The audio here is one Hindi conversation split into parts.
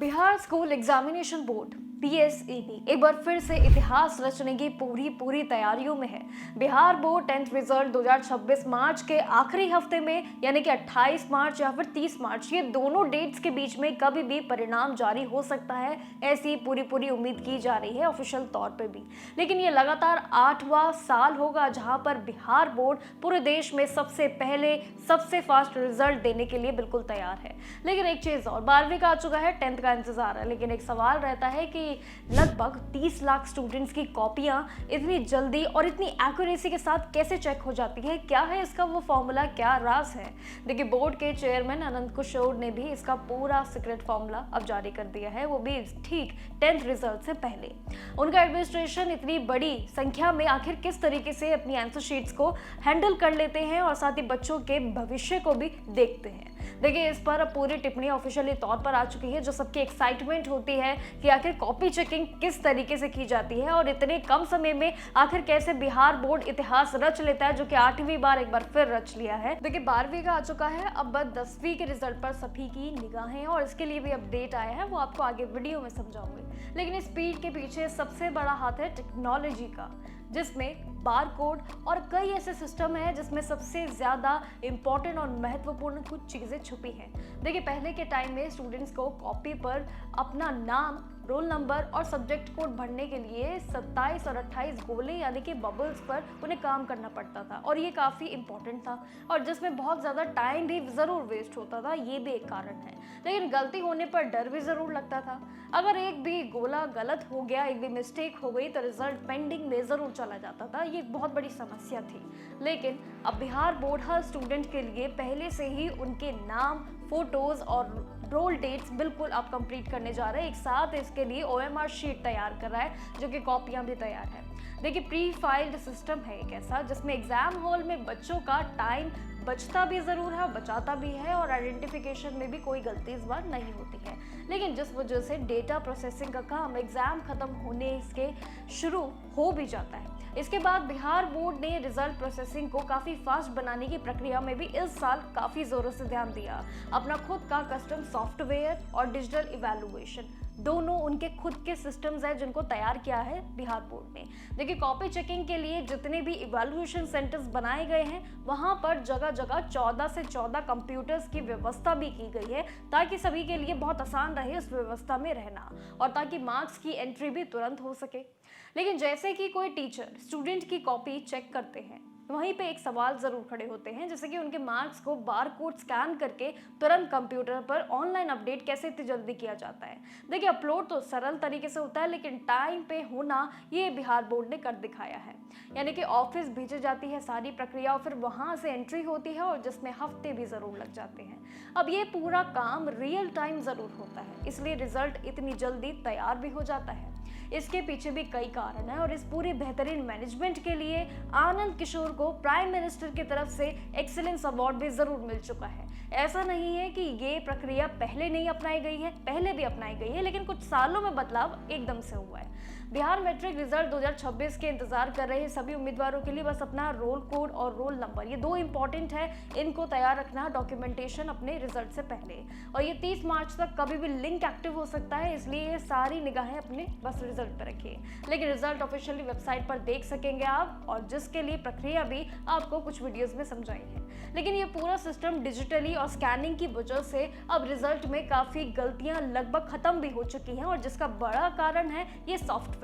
Bihar school examination board BSEB एक बार फिर से इतिहास रचने की पूरी तैयारियों में है। बिहार बोर्ड 10th रिजल्ट 2026 मार्च के आखिरी हफ्ते में यानी कि 28 मार्च या फिर 30 मार्च, ये दोनों डेट्स के बीच में कभी भी परिणाम जारी हो सकता है, ऐसी पूरी उम्मीद की जा रही है ऑफिशियल तौर पे भी। लेकिन ये लगातार 8वां साल होगा जहां पर बिहार बोर्ड पूरे देश में सबसे पहले सबसे फास्ट रिजल्ट देने के लिए बिल्कुल तैयार है। लेकिन एक चीज और, 12वीं का आ चुका है, 10th का इंतजार है, लेकिन एक सवाल रहता है कि लगभग 30 लाख स्टूडेंट्स की कॉपियां इतनी जल्दी और इतनी एक्यूरेसी के साथ कैसे चेक हो जाती है? क्या है इसका वो फॉर्मूला, क्या राज है? देखिए, बोर्ड के चेयरमैन अनंत किशोर ने भी इसका पूरा सीक्रेट फॉर्मूला अब जारी कर दिया है, वो भी ठीक 10th रिजल्ट से पहले। उनका एडमिनिस्ट्रेशन इतनी बड़ी संख्या में आखिर किस तरीके से अपनी आंसर शीट्स को हैंडल कर लेते हैं और साथ ही बच्चों के भविष्य को भी देखते हैं। देखिए, इस पर अब पूरी टिप्पणी ऑफिशियली तौर पर आ चुकी है, जो सबकी एक्साइटमेंट होती है कि आखिर कॉपी चेकिंग किस तरीके से की जाती है और इतने कम समय में आखिर कैसे बिहार बोर्ड इतिहास रच लेता है, जो कि 8वीं बार एक बार फिर रच लिया है। देखिए, 12वीं का आ चुका है, अब 10वीं के रिजल्ट पर सभी की निगाहें और इसके लिए भी अपडेट आया है, वो आपको आगे वीडियो में समझाऊंगी। लेकिन इस स्पीड के पीछे सबसे बड़ा हाथ है टेक्नोलॉजी का, जिसमें बार कोड और कई ऐसे सिस्टम है जिसमें सबसे ज्यादा इंपॉर्टेंट और महत्वपूर्ण कुछ चीजें छुपी हैं। देखिए, पहले के टाइम में स्टूडेंट्स को कॉपी पर अपना नाम, रोल नंबर और सब्जेक्ट कोड भरने के लिए 27 और 28 गोले यानी कि बबल्स पर उन्हें काम करना पड़ता था और ये काफ़ी इंपॉर्टेंट था और जिसमें बहुत ज़्यादा टाइम भी ज़रूर वेस्ट होता था, ये भी एक कारण है। लेकिन गलती होने पर डर भी ज़रूर लगता था, अगर एक भी गोला गलत हो गया, एक भी मिस्टेक हो गई तो रिजल्ट पेंडिंग में ज़रूर चला जाता था। ये एक बहुत बड़ी समस्या थी। लेकिन अब बिहार बोर्ड हर स्टूडेंट के लिए पहले से ही उनके नाम, फोटोज और रोल डेट्स बिल्कुल आप कंप्लीट करने जा रहे हैं। एक साथ इसके लिए OMR शीट तैयार कर रहा है, जो कि कॉपियां भी तैयार है। देखिए, प्री फाइल्ड सिस्टम है एक ऐसा जिसमें एग्जाम हॉल में बच्चों का टाइम बचता भी ज़रूर है, बचाता भी है और आइडेंटिफिकेशन में भी कोई गलती इस बार नहीं होती है। लेकिन जिस वजह से डेटा प्रोसेसिंग का काम एग्जाम खत्म होने इसके शुरू हो भी जाता है। इसके बाद बिहार बोर्ड ने रिजल्ट प्रोसेसिंग को काफ़ी फास्ट बनाने की प्रक्रिया में भी इस साल काफ़ी ज़ोरों से ध्यान दिया। अपना खुद का कस्टम सॉफ्टवेयर और डिजिटल इवैल्यूएशन, दोनों उनके खुद के सिस्टम्स हैं जिनको तैयार किया है बिहार बोर्ड ने। देखिए, कॉपी चेकिंग के लिए जितने भी इवैल्यूएशन सेंटर्स बनाए गए हैं, वहां पर जगह 14 से 14 कंप्यूटर्स की व्यवस्था भी की गई है, ताकि सभी के लिए बहुत आसान रहे उस व्यवस्था में रहना और ताकि मार्क्स की एंट्री भी तुरंत हो सके। लेकिन जैसे कि कोई टीचर स्टूडेंट की कॉपी चेक करते हैं, वहीं पे एक सवाल जरूर खड़े होते हैं, जैसे कि उनके मार्क्स को बार कोड स्कैन करके तुरंत कंप्यूटर पर ऑनलाइन अपडेट कैसे इतनी जल्दी किया जाता है। देखिए, अपलोड तो सरल तरीके से होता है, लेकिन टाइम पे होना ये बिहार बोर्ड ने कर दिखाया है। यानी कि ऑफिस भेजी जाती है सारी प्रक्रिया और फिर वहां से एंट्री होती है और जिसमें हफ्ते भी जरूर लग जाते हैं। अब ये पूरा काम रियल टाइम जरूर होता है, इसलिए रिजल्ट इतनी जल्दी तैयार भी हो जाता है। इसके पीछे भी कई कारण हैं और इस पूरे बेहतरीन मैनेजमेंट के लिए आनंद किशोर को प्राइम मिनिस्टर की तरफ से एक्सीलेंस अवार्ड भी जरूर मिल चुका है। ऐसा नहीं है कि ये प्रक्रिया पहले नहीं अपनाई गई है, पहले भी अपनाई गई है, लेकिन कुछ सालों में बदलाव एकदम से हुआ है। बिहार मैट्रिक रिजल्ट 2026 के इंतजार कर रहे सभी उम्मीदवारों के लिए बस अपना रोल कोड और रोल नंबर, ये दो इंपॉर्टेंट है, इनको तैयार रखना डॉक्यूमेंटेशन अपने रिजल्ट से पहले। और ये 30 मार्च तक कभी भी लिंक एक्टिव हो सकता है, इसलिए ये सारी निगाहें अपने बस रिजल्ट पर रखिए। लेकिन रिजल्ट ऑफिशियली वेबसाइट पर देख सकेंगे आप, और जिसके लिए प्रक्रिया भी आपको कुछ वीडियोस में समझाई है। लेकिन ये पूरा सिस्टम डिजिटली और स्कैनिंग की वजह से अब रिजल्ट में काफ़ी गलतियां लगभग खत्म भी हो चुकी हैं और जिसका बड़ा कारण है ये सॉफ्टवेयर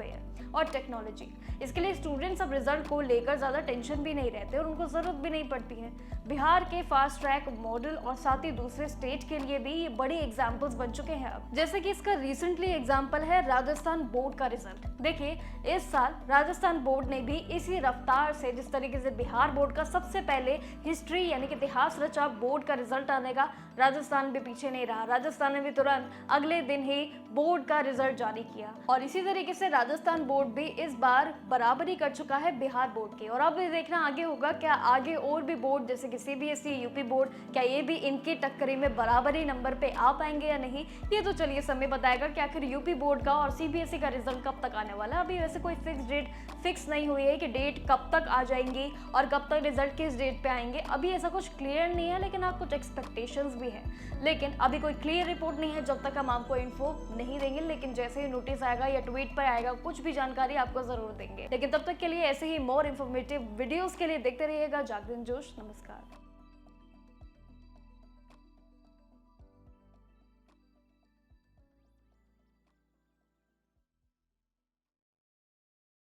और टेक्नोलॉजी। इसके लिए स्टूडेंट्स अब रिजल्ट को लेकर ज़्यादा टेंशन भी नहीं रहते और उनको ज़रूरत भी नहीं पड़ती है। बिहार के फास्ट ट्रैक मॉडल और साथ ही दूसरे स्टेट के लिए भी ये बड़े एग्जाम्पल्स बन चुके हैं अब, जैसे कि इसका रिसेंटली एग्जाम्पल है राजस्थान बोर्ड का रिजल्ट। देखिए, इस साल राजस्थान बोर्ड ने भी इसी रफ्तार से, जिस तरीके से बिहार बोर्ड का सबसे पहले हिस्ट्री यानी कि इतिहास रचा बोर्ड का रिजल्ट आने का, राजस्थान भी पीछे नहीं रहा। राजस्थान ने भी तुरंत अगले दिन ही बोर्ड का रिजल्ट जारी किया और इसी तरीके से राजस्थान बोर्ड भी इस बार बराबरी कर चुका है बिहार बोर्ड की। और अब ये देखना आगे होगा, क्या आगे और भी बोर्ड जैसे कि CBSE, यूपी बोर्ड, क्या ये भी इनकी टक्करी में बराबरी नंबर पे आ पाएंगे या नहीं, ये तो चलिए समय बताएगा कि आखिर यूपी बोर्ड का और CBSE का रिजल्ट कब तक आने वाला है। अभी वैसे कोई फिक्स डेट फिक्स नहीं हुई है कि डेट कब तक आ जाएंगी और कब तक रिजल्ट किस डेट पे आएंगे, अभी अभी ऐसा कुछ क्लियर नहीं है, लेकिन कुछ एक्सपेक्टेशंस भी है, लेकिन अभी कोई क्लियर रिपोर्ट नहीं है जब तक हम आपको इन्फो नहीं देंगे। लेकिन जैसे ही नोटिस आएगा या ट्वीट पर आएगा, कुछ भी जानकारी आपको जरूर देंगे। लेकिन तब तक के लिए ऐसे ही मोर इन्फॉर्मेटिव वीडियोस के लिए देखते रहिएगा जागरण जोश। नमस्कार।